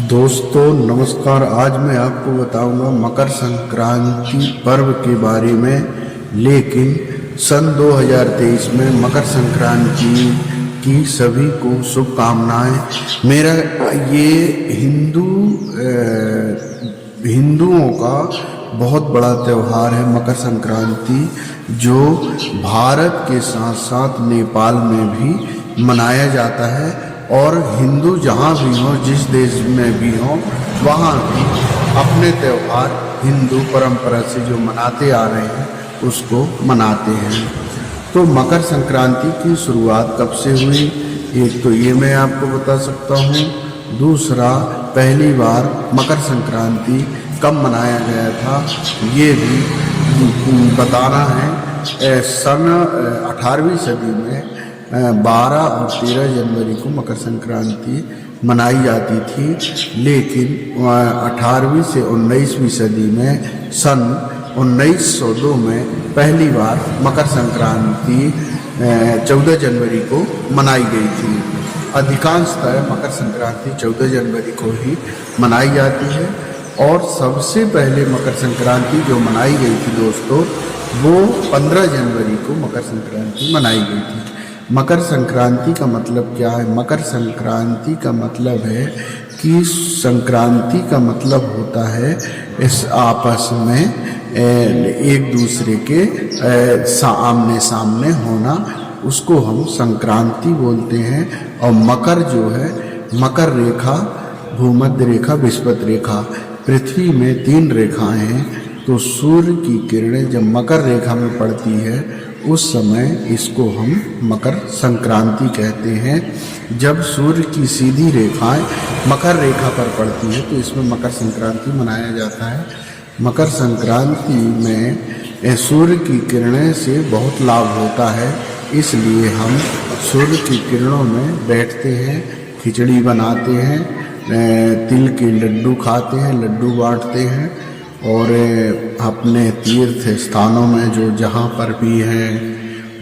दोस्तों नमस्कार। आज मैं आपको बताऊंगा मकर संक्रांति पर्व के बारे में। लेकिन सन 2023 में मकर संक्रांति की सभी को शुभकामनाएं। मेरा ये हिंदुओं का बहुत बड़ा त्यौहार है मकर संक्रांति, जो भारत के साथ साथ नेपाल में भी मनाया जाता है। और हिंदू जहाँ भी हों, जिस देश में भी हों, वहाँ भी अपने त्यौहार हिंदू परंपरा से जो मनाते आ रहे हैं उसको मनाते हैं। तो मकर संक्रांति की शुरुआत कब से हुई, एक तो ये मैं आपको बता सकता हूँ। दूसरा, पहली बार मकर संक्रांति कब मनाया गया था ये भी बताना है। सन 18वीं सदी में 12 और 13 जनवरी को मकर संक्रांति मनाई जाती थी। लेकिन 18वीं से 19वीं सदी में सन 1902 में पहली बार मकर संक्रांति 14 जनवरी को मनाई गई थी। अधिकांशतः मकर संक्रांति 14 जनवरी को ही मनाई जाती है। और सबसे पहले मकर संक्रांति जो मनाई गई थी दोस्तों, वो 15 जनवरी को मकर संक्रांति मनाई गई थी। मकर संक्रांति का मतलब क्या है? मकर संक्रांति का मतलब है कि संक्रांति का मतलब होता है इस आपस में एक दूसरे के आमने सामने होना, उसको हम संक्रांति बोलते हैं। और मकर जो है, मकर रेखा, भूमध्य रेखा, विषुवत रेखा, पृथ्वी में 3 रेखाएं हैं। तो सूर्य की किरणें जब मकर रेखा में पड़ती है उस समय इसको हम मकर संक्रांति कहते हैं। जब सूर्य की सीधी रेखाएं मकर रेखा पर पड़ती है तो इसमें मकर संक्रांति मनाया जाता है। मकर संक्रांति में सूर्य की किरणें से बहुत लाभ होता है, इसलिए हम सूर्य की किरणों में बैठते हैं, खिचड़ी बनाते हैं, तिल के लड्डू खाते हैं, लड्डू बांटते हैं और अपने तीर्थ स्थानों में जो जहाँ पर भी हैं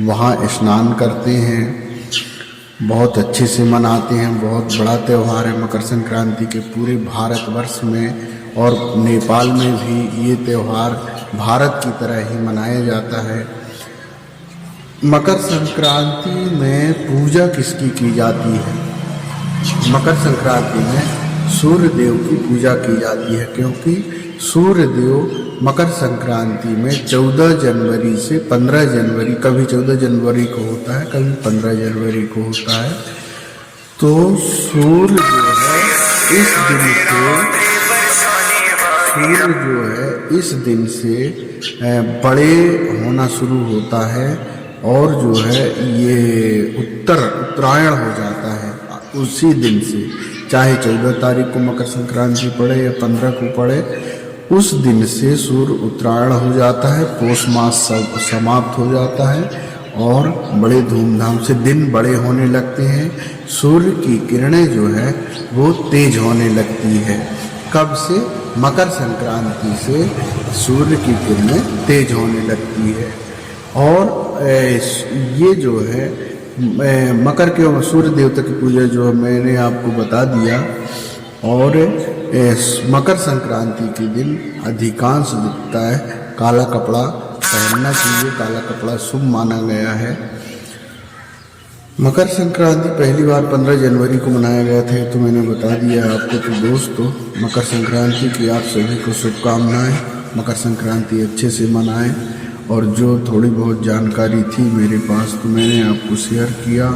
वहाँ स्नान करते हैं। बहुत अच्छे से मनाते हैं। बहुत बड़ा त्यौहार है मकर संक्रांति के पूरे भारतवर्ष में, और नेपाल में भी ये त्यौहार भारत की तरह ही मनाया जाता है। मकर संक्रांति में पूजा किसकी की जाती है? मकर संक्रांति में सूर्य देव की पूजा की जाती है, क्योंकि सूर्य देव मकर संक्रांति में 14 जनवरी से 15 जनवरी, कभी 14 जनवरी को होता है, कभी 15 जनवरी को होता है। तो सूर्य इस दिन से बड़े होना शुरू होता है और जो है ये उत्तरायण हो जाता है उसी दिन से। चाहे 14 तारीख को मकर संक्रांति पड़े या 15 को पड़े, उस दिन से सूर्य उत्तरायण हो जाता है, पौष मास सब समाप्त हो जाता है और बड़े धूमधाम से दिन बड़े होने लगते हैं। सूर्य की किरणें जो है वो तेज होने लगती है। कब से? मकर संक्रांति से सूर्य की किरणें तेज होने लगती है। और ये जो है मकर के सूर्य देवता की पूजा जो मैंने आपको बता दिया। और मकर संक्रांति के दिन अधिकांश दिखता है काला कपड़ा पहनना चाहिए। काला कपड़ा शुभ माना गया है। मकर संक्रांति पहली बार 15 जनवरी को मनाया गया था, तो मैंने बता दिया आपको। तो दोस्तों, मकर संक्रांति की आप सभी को शुभकामनाएं। मकर संक्रांति अच्छे से मनाएं। और जो थोड़ी बहुत जानकारी थी मेरे पास तो मैंने आपको शेयर किया।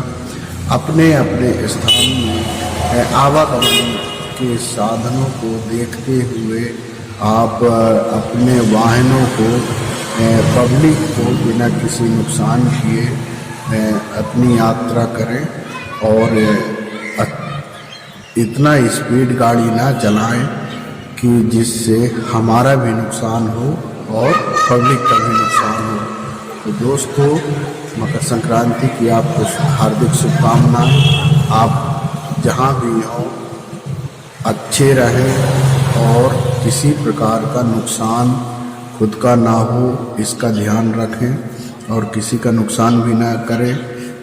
अपने अपने स्थान में आवागमन के साधनों को देखते हुए आप अपने वाहनों को, पब्लिक को बिना किसी नुकसान किए अपनी यात्रा करें। और इतना स्पीड गाड़ी ना चलाएं कि जिससे हमारा भी नुकसान हो और पब्लिक का भी नुकसान हो। तो दोस्तों, मकर संक्रांति की आपको हार्दिक शुभकामनाएं। आप जहाँ भी हों अच्छे रहें और किसी प्रकार का नुकसान खुद का ना हो, इसका ध्यान रखें और किसी का नुकसान भी ना करें।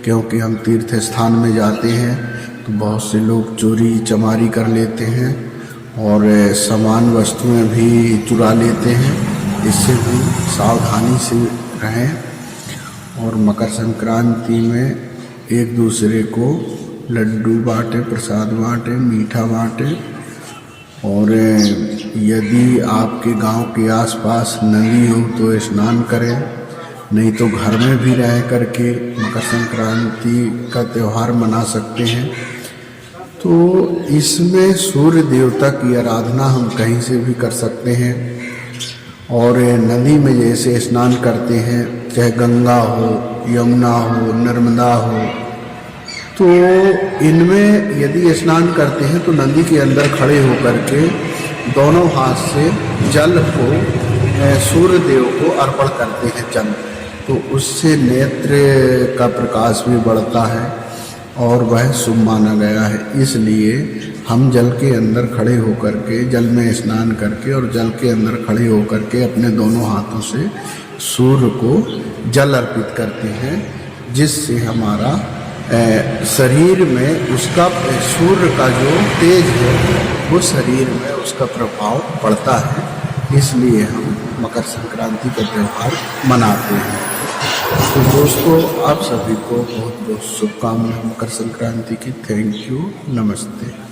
क्योंकि हम तीर्थ स्थान में जाते हैं तो बहुत से लोग चोरी चमारी कर लेते हैं और सामान वस्तुएं भी चुरा लेते हैं। इससे भी सावधानी से रहें। और मकर संक्रांति में एक दूसरे को लड्डू बांटे, प्रसाद बांटे, मीठा बांटे। और यदि आपके गांव के आसपास नदी हो तो स्नान करें, नहीं तो घर में भी रह करके मकर संक्रांति का त्यौहार मना सकते हैं। तो इसमें सूर्य देवता की आराधना हम कहीं से भी कर सकते हैं। और नदी में जैसे स्नान करते हैं, चाहे गंगा हो, यमुना हो, नर्मदा हो, तो इनमें यदि स्नान करते हैं तो नदी के अंदर खड़े होकर के दोनों हाथ से जल को सूर्य देव को अर्पण करते हैं जल। तो उससे नेत्र का प्रकाश भी बढ़ता है और वह शुभ माना गया है। इसलिए हम जल के अंदर खड़े होकर के, जल में स्नान करके और जल के अंदर खड़े होकर के अपने दोनों हाथों से सूर्य को जल अर्पित करते हैं, जिससे हमारा शरीर में उसका सूर्य का जो तेज है वो शरीर में उसका प्रभाव पड़ता है। इसलिए हम मकर संक्रांति का त्यौहार मनाते हैं। तो दोस्तों, आप सभी को बहुत बहुत शुभकामनाएं मकर संक्रांति की। थैंक यू, नमस्ते।